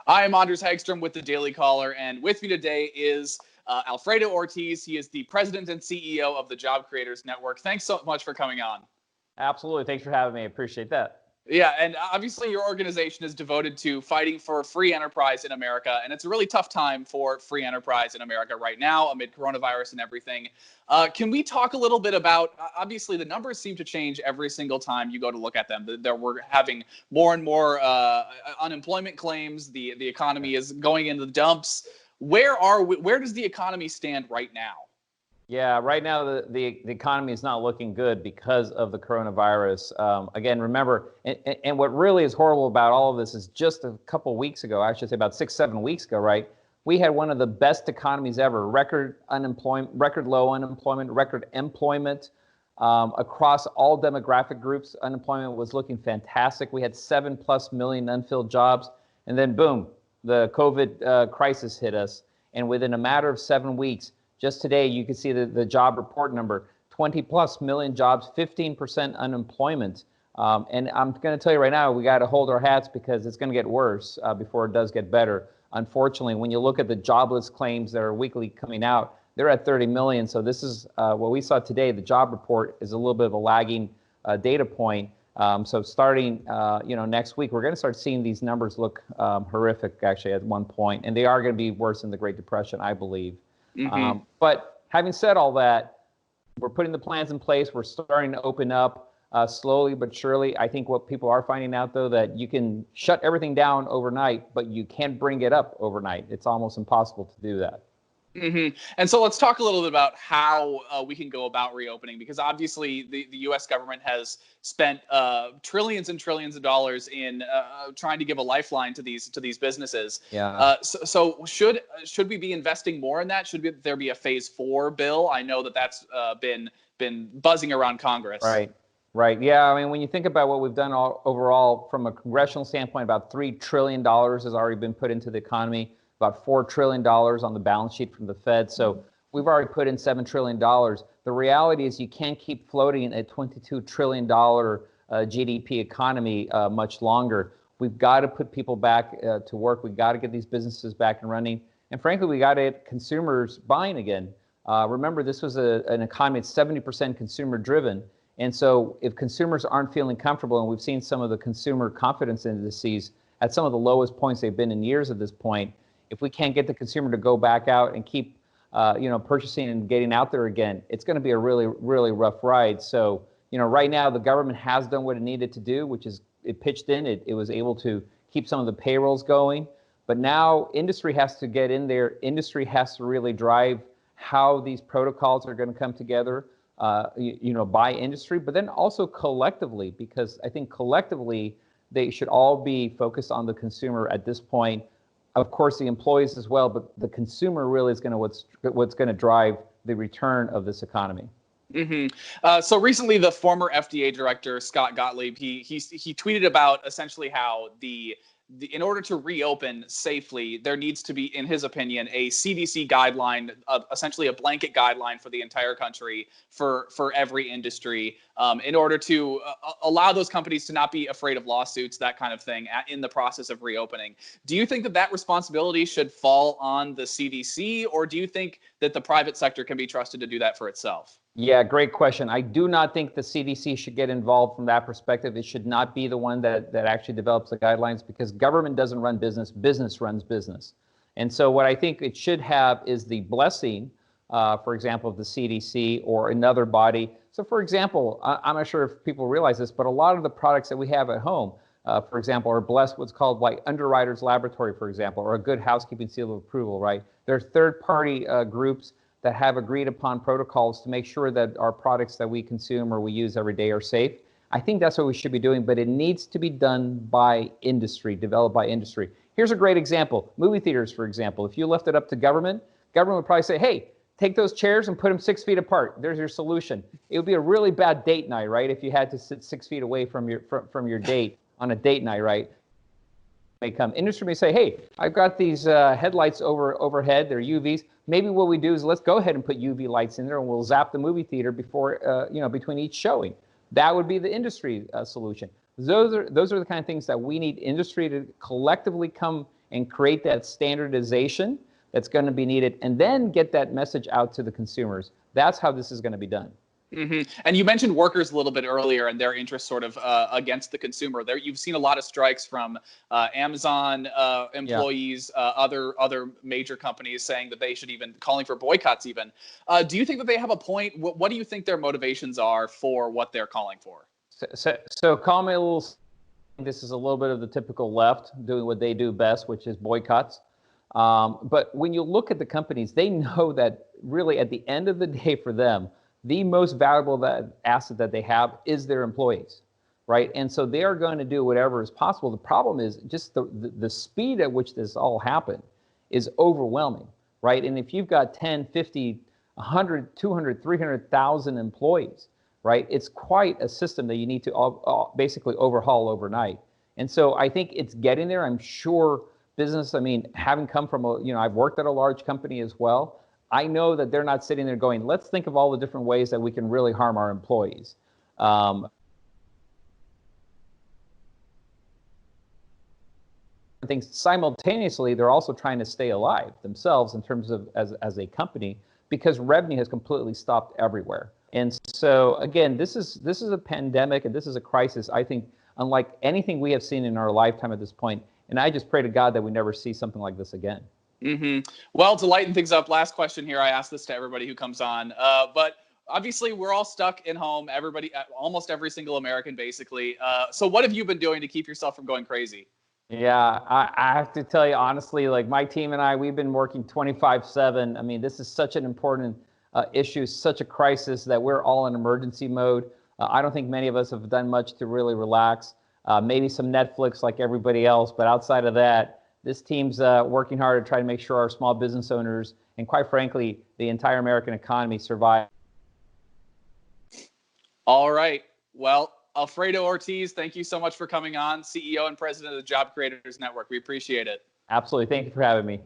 I'm Anders Hagstrom with the Daily Caller, and with me today is Alfredo Ortiz. He is the president and CEO of the Job Creators Network. Thanks so much for coming on. Absolutely. Thanks for having me. I appreciate that. Yeah, and obviously your organization is devoted to fighting for free enterprise in America, and it's a really tough time for free enterprise in America right now amid coronavirus and everything. Can we talk a little bit about, obviously the numbers seem to change every single time you go to look at them. We're having more and more unemployment claims. The economy is going into the dumps. Where does the economy stand right now? Yeah, right now the economy is not looking good because of the coronavirus. Again, remember, and what really is horrible about all of this is just a couple weeks ago, I should say about 6-7 weeks ago, right? We had one of the best economies ever, record unemployment, record low unemployment, record employment across all demographic groups. Unemployment was looking fantastic. We had 7+ million unfilled jobs, and then boom, the COVID crisis hit us, and within a matter of 7 weeks. Just today, you can see the job report number, 20+ million jobs, 15% unemployment. And I'm going to tell you right now, we got to hold our hats because it's going to get worse before it does get better. Unfortunately, when you look at the jobless claims that are weekly coming out, they're at 30 million. So this is what we saw today. The job report is a little bit of a lagging data point. So starting next week, we're going to start seeing these numbers look horrific actually at one point. And they are going to be worse than the Great Depression, I believe. Mm-hmm. But having said all that, we're putting the plans in place. We're starting to open up slowly but surely. I think what people are finding out, though, that you can shut everything down overnight, but you can't bring it up overnight. It's almost impossible to do that. Mm-hmm. And so let's talk a little bit about how we can go about reopening, because obviously the U.S. government has spent trillions and trillions of dollars in trying to give a lifeline to these businesses. Yeah. So should we be investing more in that? Should there be a phase 4 bill? I know that's been buzzing around Congress. Right. Yeah. I mean, when you think about what we've done overall from a congressional standpoint, about $3 trillion has already been put into the economy. About $4 trillion on the balance sheet from the Fed. So we've already put in $7 trillion. The reality is you can't keep floating a $22 trillion GDP economy much longer. We've got to put people back to work. We've got to get these businesses back and running. And frankly, we got to get consumers buying again. Remember, this was an economy that's 70% consumer driven. And so if consumers aren't feeling comfortable, and we've seen some of the consumer confidence indices at some of the lowest points they've been in years at this point, if we can't get the consumer to go back out and keep, purchasing and getting out there again, it's going to be a really, really rough ride. So, right now the government has done what it needed to do, which is it pitched in. It was able to keep some of the payrolls going. But now industry has to get in there. Industry has to really drive how these protocols are going to come together, by industry, but then also collectively, because I think collectively they should all be focused on the consumer at this point. Of course, the employees as well, but the consumer really is going to what's going to drive the return of this economy. Mm-hmm. So recently, the former FDA director Scott Gottlieb he tweeted about essentially how in order to reopen safely, there needs to be, in his opinion, a CDC guideline, essentially a blanket guideline for the entire country for every industry, in order to allow those companies to not be afraid of lawsuits, that kind of thing, in the process of reopening. Do you think that responsibility should fall on the CDC, or do you think that the private sector can be trusted to do that for itself? Yeah, great question. I do not think the CDC should get involved from that perspective. It should not be the one that actually develops the guidelines, because government doesn't run business, business runs business. And so what I think it should have is the blessing, for example, of the CDC or another body. So for example, I'm not sure if people realize this, but a lot of the products that we have at home, for example, are blessed what's called like Underwriters Laboratory, for example, or a Good Housekeeping Seal of Approval, right? There are third-party groups that have agreed upon protocols to make sure that our products that we consume or we use every day are safe. I think that's what we should be doing, but it needs to be done by industry, developed by industry. Here's a great example. Movie theaters, for example. If you left it up to government would probably say, hey, take those chairs and put them 6 feet apart. There's your solution. It would be a really bad date night, right? If you had to sit 6 feet away from your date on a date night, right? Industry may say, hey, I've got these headlights overhead, they're UVs. Maybe what we do is let's go ahead and put UV lights in there, and we'll zap the movie theater before, between each showing. That would be the industry solution. Those are the kind of things that we need industry to collectively come and create that standardization that's going to be needed, and then get that message out to the consumers. That's how this is going to be done. And you mentioned workers a little bit earlier and their interest sort of against the consumer. There, you've seen a lot of strikes from Amazon employees, other major companies saying that they should even calling for boycotts. Even, do you think that they have a point? What do you think their motivations are for what they're calling for? So call me a little. This is a little bit of the typical left doing what they do best, which is boycotts. But when you look at the companies, they know that really at the end of the day for them, the most valuable asset that they have is their employees, right? And so they are going to do whatever is possible. The problem is just the speed at which this all happened is overwhelming, right? And if you've got 10, 50, 100, 200, 300,000 employees, right? It's quite a system that you need to basically overhaul overnight. And so I think it's getting there. I'm sure business, I mean, having come from I've worked at a large company as well. I know that they're not sitting there going, let's think of all the different ways that we can really harm our employees. I think simultaneously, they're also trying to stay alive themselves in terms of as a company, because revenue has completely stopped everywhere. And so again, this is a pandemic, and this is a crisis, I think, unlike anything we have seen in our lifetime at this point. And I just pray to God that we never see something like this again. Well, to lighten things up, last question here. I ask this to everybody who comes on, but obviously we're all stuck in home. Everybody, almost every single American, basically. So what have you been doing to keep yourself from going crazy? Yeah, I have to tell you honestly, like my team and I, we've been working 24/7. I mean, this is such an important issue, such a crisis that we're all in emergency mode. I don't think many of us have done much to really relax. Maybe some Netflix like everybody else, but outside of that, this team's working hard to try to make sure our small business owners and, quite frankly, the entire American economy survive. All right. Well, Alfredo Ortiz, thank you so much for coming on, CEO and president of the Job Creators Network. We appreciate it. Absolutely. Thank you for having me.